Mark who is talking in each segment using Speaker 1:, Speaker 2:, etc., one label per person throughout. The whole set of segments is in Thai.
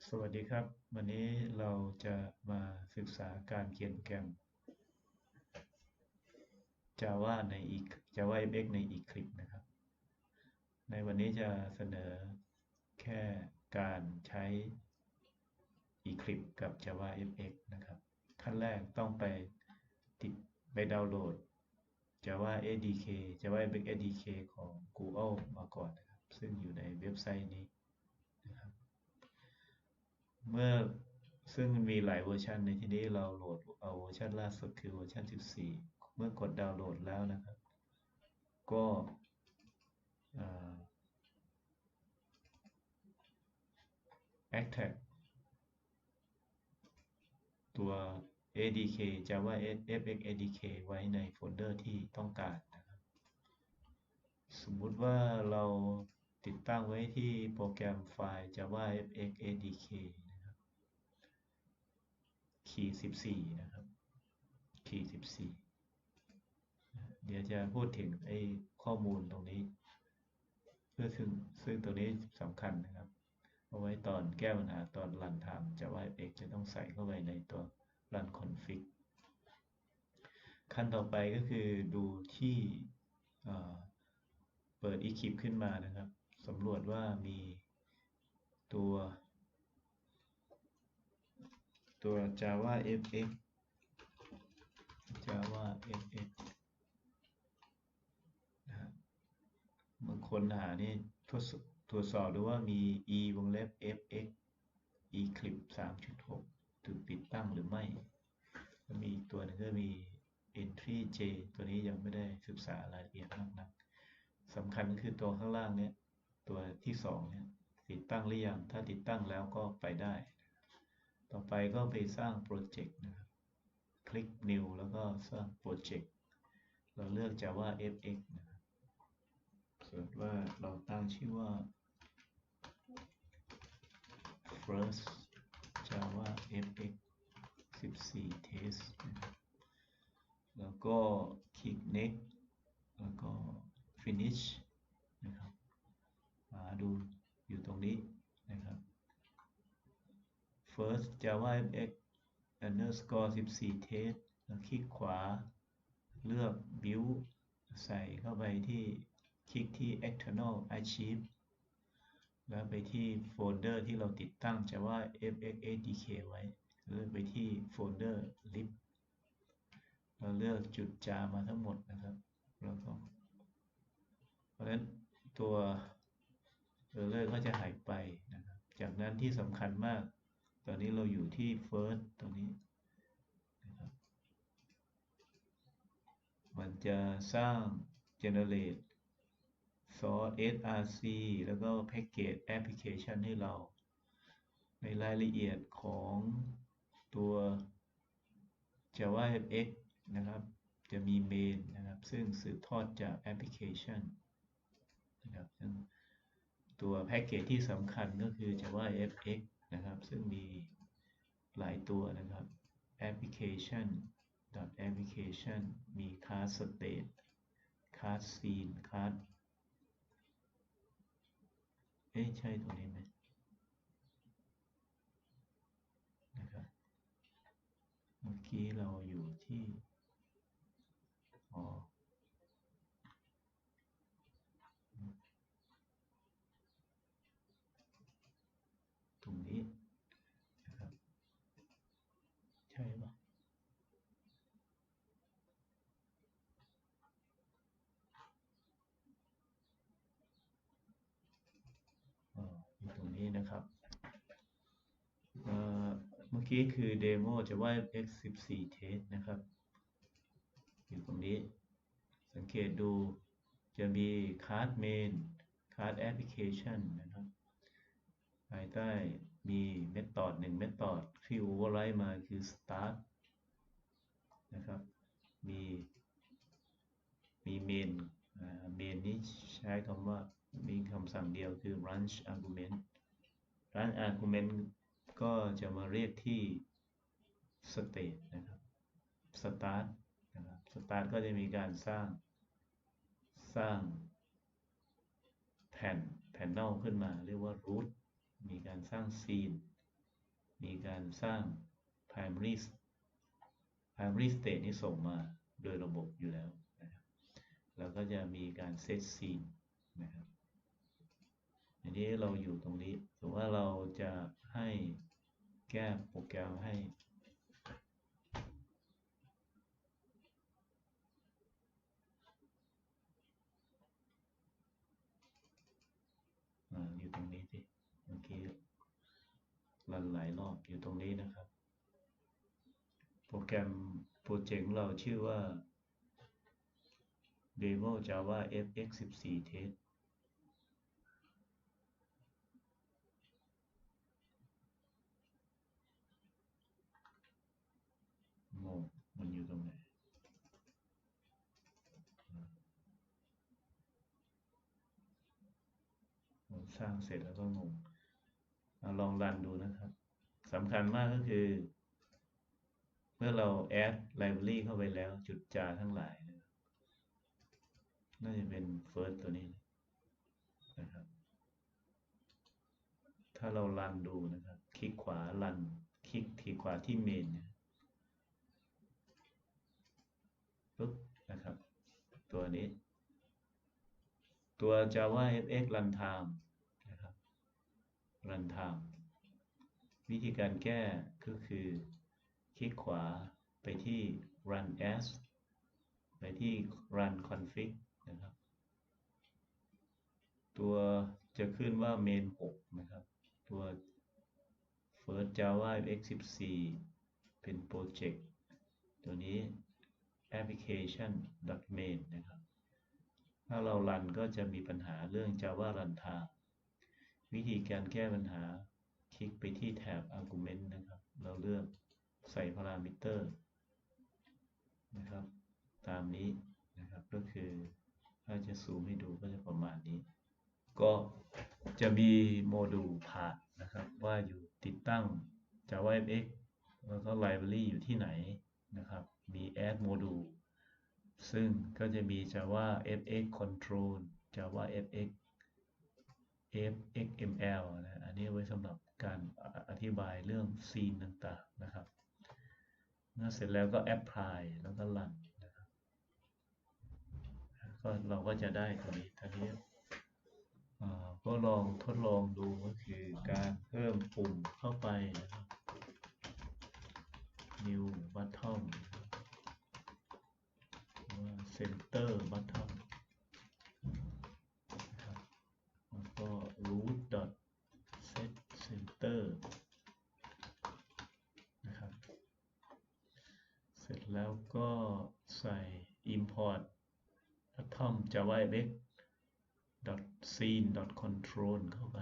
Speaker 1: สวัสดีครับวันนี้เราจะมาศึกษาการเขียนโปรแกรม Java ใน JavaFx ใน Eclipse นะครับในวันนี้จะเสนอแค่การใช้ Eclipse กับ JavaFx นะครับขั้นแรกต้องไปดาวน์โหลด Java SDK JavaFx SDK ของ Google มาก่อนนะครับซึ่งอยู่ในเว็บไซต์นี้นะครับเมื่อซึ่งมีหลายเวอร์ชันในที่นี้เราโหลดเอาเวอร์ชันล่าสุดคือเวอร์ชัน14เมื่อกดดาวน์โหลดแล้วนะครับก็ extract ตัว ADK JavaFX ADK ไว้ในโฟลเดอร์ที่ต้องการนะครับสมมุติว่าเราติดตั้งไว้ที่โปรแกรมไฟล์ JavaFX ADK นะครับขีด14นะครับขีด14เดี๋ยวจะพูดถึงข้อมูลตรงนี้เพื่อซึ่งตัวนี้สำคัญนะครับเอาไว้ตอนแก้ปัญหาตอนรันไทม์ JavaFX จะต้องใส่เข้าไปในตัว run config ขั้นต่อไปก็คือดูที่เปิด Eclipse ขึ้นมานะครับสำรวจว่ามีตัว JavaFX นะฮะเมื่อค้นหานี่ตรวจสอบดูว่ามี e วงเล็บ fx eclipse 3.6 ถูกติดตั้งหรือไม่แล้วมีอีกตัวหนึ่งก็มี entry j ตัวนี้ยังไม่ได้ศึกษารายละเอียดมากนักสำคัญก็คือตัวข้างล่างเนี้ยตัวที่2เนี่ยติดตั้งหรือยังถ้าติดตั้งแล้วก็ไปได้ต่อไปก็ไปสร้างโปรเจกต์นะครับคลิก new แล้วก็สร้างโปรเจกต์เราเลือก JavaFX นะครับสมมติว่าเราตั้งชื่อว่า first JavaFX 14 test นะครับแล้วก็คลิก next แล้วก็ finish นะครับมาดูอยู่ตรงนี้นะครับ first JavaFX underscore 14 test แล้วคลิกขวาเลือก build ใส่เข้าไปที่คลิกที่ external archive แล้วไปที่โฟลเดอร์ที่เราติดตั้ง JavaFX ADK ไว้เลือกไปที่โฟลเดอร์ lib เราเลือกจุดจามาทั้งหมดนะครับแล้วก็เพราะฉะนั้นตัวerrorก็จะหายไปนะครับจากนั้นที่สำคัญมากตอนนี้เราอยู่ที่ first ตรงนี้นะครับมันจะสร้าง generate source src แล้วก็ package application ให้เราในรายละเอียดของตัว JavaFX นะครับจะมี main นะครับซึ่งสืบทอดจาก application นะครับซึ่งตัวแพ็กเกจที่สำคัญก็คือ JavaFX นะครับซึ่งมีหลายตัวนะครับ application application มี class state class scene class ใช่ตัวนี้ไหมนะครับเมื่อกี้เราอยู่ที่ตรงนี้นะครับใช่ปะอยู่ตรงนี้นะครับเมื่อกี้คือเดโมจะว่า x14 test นะครับอยู่ตรงนี้สังเกตดูจะมี class main class application นะครับภายใต้มีเมธอด1เมธอดที่ override มาคือ start นะครับมีmain main นี้ใช้คำว่ามีคำสั่งเดียวคือ range argument range argument ก็จะมาเรียกที่ state นะครับ start นะครับ start ก็จะมีการสร้างแผ่น panel ขึ้นมาเรียกว่า root มีการสร้าง scene มีการสร้าง primary state นี้ส่งมาโดยระบบอยู่แล้วนะครับแล้วก็จะมีการ set scene นะครับอันนี้เราอยู่ตรงนี้สมมติว่าเราจะให้แก้โปรแกรมให้อยู่ตรงนี้สิเมื่อกี้รันหลายรอบอยู่ตรงนี้นะครับโปรแกรมโปรเจกต์เราชื่อว่า demo JavaFx 14 test งงมันอยู่ตรงไหนผมสร้างเสร็จแล้วก็งงลองรันดูนะครับสำคัญมากก็คือเมื่อเรา add library เข้าไปแล้วจุดจาทั้งหลายนะครับน่าจะเป็น first ตัวนี้นะครับถ้าเรารันดูนะครับคลิกขวารันคลิกที่ขวาที่ main ปุ๊บนะครับตัวนี้ตัว JavaFx runtime นะครับ runtime วิธีการแก้ก็คือคลิกขวาไปที่ run as ไปที่ run config นะครับตัวจะขึ้นว่า main 6นะครับตัว first JavaFx 14เป็นโปรเจกต์ตัวนี้ application.main นะครับถ้าเรารันก็จะมีปัญหาเรื่อง Java runtime วิธีการแก้ปัญหาคลิกไปที่แถบ argument นะครับเราเลือกใส่พารามิเตอร์นะครับตามนี้นะครับก็คือถ้าจะซูมให้ดูก็จะประมาณนี้ก็จะมีโมดูลผ่านนะครับว่าอยู่ติดตั้ง JavaFx แล้วก็ library อยู่ที่ไหนนะครับมี add module ซึ่งก็จะมี JavaFx control JavaFx fxml นะอันนี้ไว้สำหรับการอธิบายเรื่อง scene ต่างๆนะครับเมื่อเสร็จแล้วก็ apply แล้วก็ run นะครับก็เราก็จะได้ตัวนี้ทีนี้ก็ลองทดลองดูก็คือการเพิ่มปุ่มเข้าไปนะครับ new button center button นะครับแล้วก็ root set center นะครับเสร็จแล้วก็ใส่ import button JavaFx scene control เข้าไป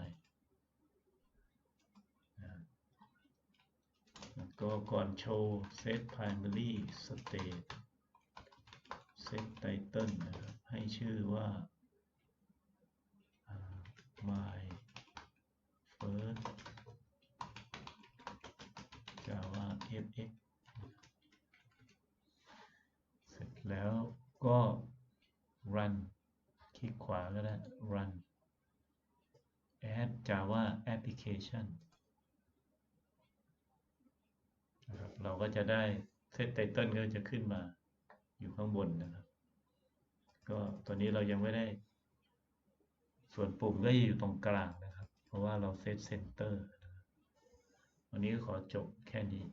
Speaker 1: แล้วก็ก่อนโชว์ set primary state set title นะครับให้ชื่อว่า my first JavaFx เสร็จแล้วก็ run คลิกขวาก็ได้ run add Java application นะครับเราก็จะได้ set title ก็จะขึ้นมาอยู่ข้างบนนะครับก็ตัวนี้เรายังไม่ได้ส่วนปุ่มก็อยู่ตรงกลางนะครับเพราะว่าเรา set center วันนี้ก็ขอจบแค่นี้